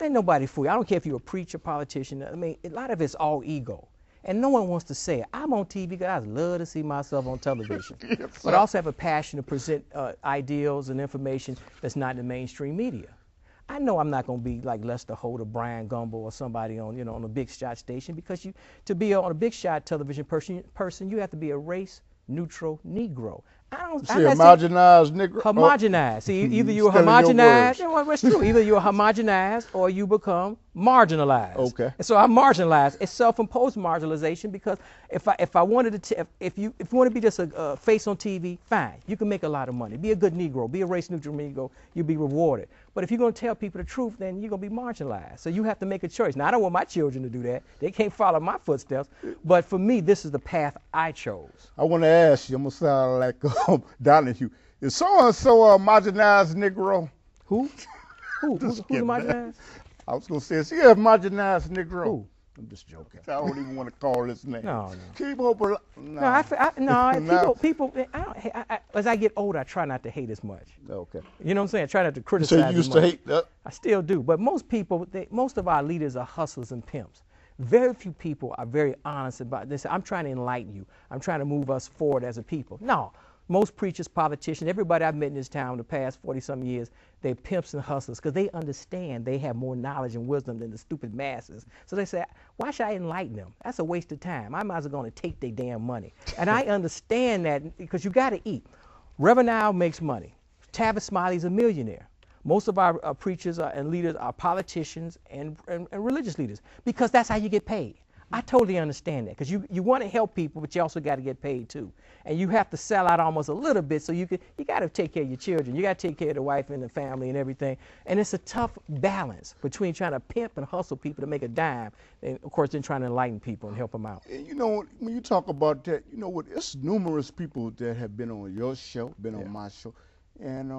Ain't nobody fool you. I don't care if you're a preacher, politician. I mean, a lot of it's all ego. And no one wants to say it. I'm on TV because I love to see myself on television. Yes, but I also have a passion to present ideals and information that's not in the mainstream media. I know I'm not going to be like Lester Holt or Brian Gumble or somebody on, on a big shot station, because to be on a big shot television person, you have to be a race neutral Negro. Homogenized Negro. Homogenized. See, either you're homogenized, well, it's true. Either you're homogenized or you become marginalized. Okay. And so I'm marginalized. It's self-imposed marginalization, because if I wanted to, if you want to be just a face on TV, fine. You can make a lot of money. Be a good Negro. Be a race neutral Negro. You'll be rewarded. But if you're going to tell people the truth, then you're going to be marginalized. So you have to make a choice. Now, I don't want my children to do that. They can't follow my footsteps. But for me, this is the path I chose. I want to ask you, I'm going to sound like Donahue. Is so-and-so a marginalized Negro? Who? Who's marginalized? I was going to say, is he a marginalized Negro? Who? I'm just joking. I don't even want to call his name. No. Keep open. People. As I get older, I try not to hate as much. Okay. You know what I'm saying? I try not to criticize. So you used to hate that? I still do. But most people, most of our leaders are hustlers and pimps. Very few people are very honest about this. I'm trying to enlighten you. I'm trying to move us forward as a people. No. Most preachers, politicians, everybody I've met in this town in the past 40-some years, they're pimps and hustlers, because they understand they have more knowledge and wisdom than the stupid masses. So they say, why should I enlighten them? That's a waste of time. I might as well go and take their damn money. And I understand that, because you got to eat. Reverend Al makes money. Tavis Smiley's a millionaire. Most of our preachers and leaders are politicians and religious leaders, because that's how you get paid. I totally understand that, because you want to help people, but you also got to get paid too. And you have to sell out almost a little bit, so you got to take care of your children. You got to take care of the wife and the family and everything. And it's a tough balance between trying to pimp and hustle people to make a dime, and of course then trying to enlighten people and help them out. And you know, when you talk about that, you know what? It's numerous people that have been on your show, been on my show, and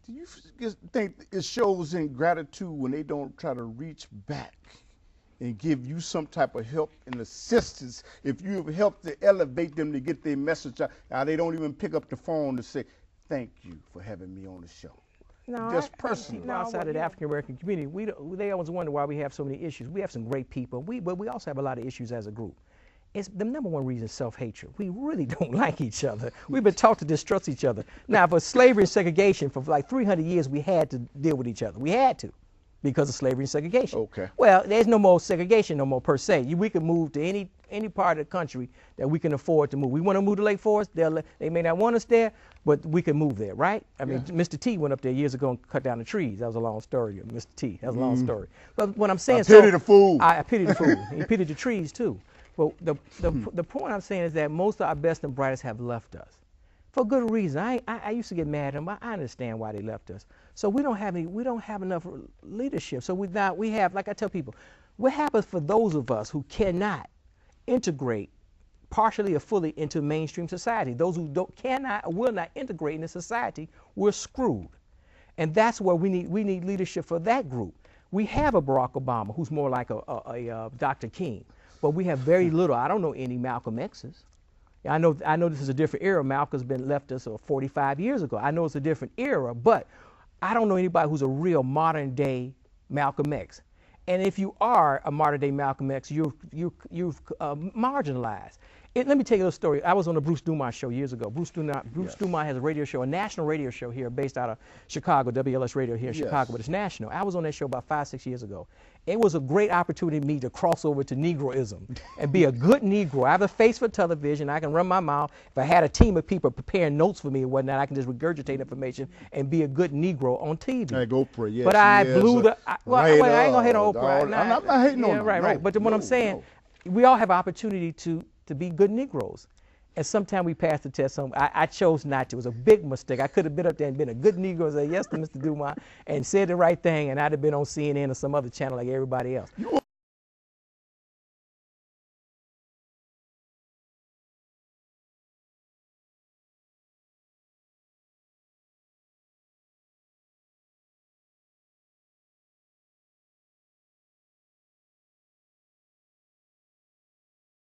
do you think it shows ingratitude when they don't try to reach back and give you some type of help and assistance if you've helped to elevate them to get their message out? Now, they don't even pick up the phone to say, thank you for having me on the show. No, just personally. People outside of the African American community, they always wonder why we have so many issues. We have some great people, but we also have a lot of issues as a group. It's the number one reason is self-hatred. We really don't like each other. We've been taught to distrust each other. Now, for slavery and segregation, for like 300 years, we had to deal with each other. We had to, because of slavery and segregation. Okay. Well, there's no more segregation no more per se. We can move to any part of the country that we can afford to move. We want to move to Lake Forest. They may not want us there, but we can move there, right? I mean, Mr. T went up there years ago and cut down the trees. That was a long story, Mr. T. That was a long story. But what I'm saying, I pity the fool. I pity the fool. He pitied the trees too. But the point I'm saying is that most of our best and brightest have left us. For good reason. I used to get mad at them. I understand why they left us. So we don't have enough leadership. So we have, like I tell people, what happens for those of us who cannot integrate partially or fully into mainstream society? Those who cannot or will not integrate into society, we're screwed. And that's where we need leadership for that group. We have a Barack Obama who's more like a Dr. King, but we have very little. I don't know any Malcolm X's. I know this is a different era. Malcolm's been left us 45 years ago. I know it's a different era, but I don't know anybody who's a real modern day Malcolm X. And if you are a modern day Malcolm X, you've marginalized. Let me tell you a story. I was on the Bruce Dumont show years ago. Bruce Dumont has a radio show, a national radio show here based out of Chicago, WLS Radio here in Chicago, but it's national. I was on that show about 5-6 years ago. It was a great opportunity for me to cross over to Negroism and be a good Negro. I have a face for television. I can run my mouth. If I had a team of people preparing notes for me and whatnot, I can just regurgitate information and be a good Negro on TV. Like Oprah, yes. But I blew the. I ain't gonna hate on Oprah. I'm not hating on her. Right. But what I'm saying, we all have opportunity to be good Negroes. And sometimes we pass the test. I chose not to. It was a big mistake. I could have been up there and been a good Negro and said yes to Mr. Dumont and said the right thing, and I'd have been on CNN or some other channel like everybody else.